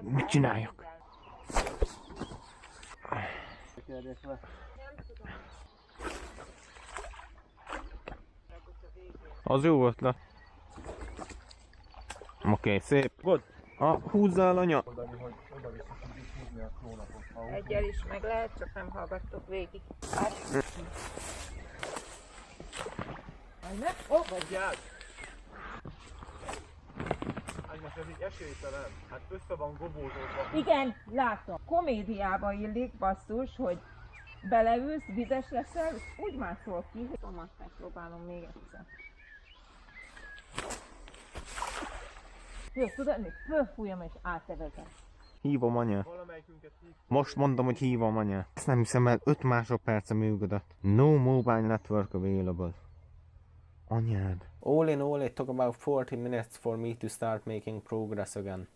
Mit csináljak? Az jó ötlet. Oké, szép. Good. Húzzál, anya. Egyel is meg lehet, csak nem hallgattok végig. Hagyjál! Ágnes, ez így esélytelen. Hát össze van gobózódva. Igen, látom. Komédiába illik, basszus, hogy beleülsz, vizes leszel, úgy mászol ki, hogy tomat megpróbálom még egyszer. Jó, tudod, még fölfújom és átevezem. Hívom anya. Valamelyikünket hív. Most mondom, hogy hívom anya. Ezt nem hiszem el, 5 másodperce működött. No mobile network available. Anyád. All in all, it took about 40 minutes for me to start making progress again.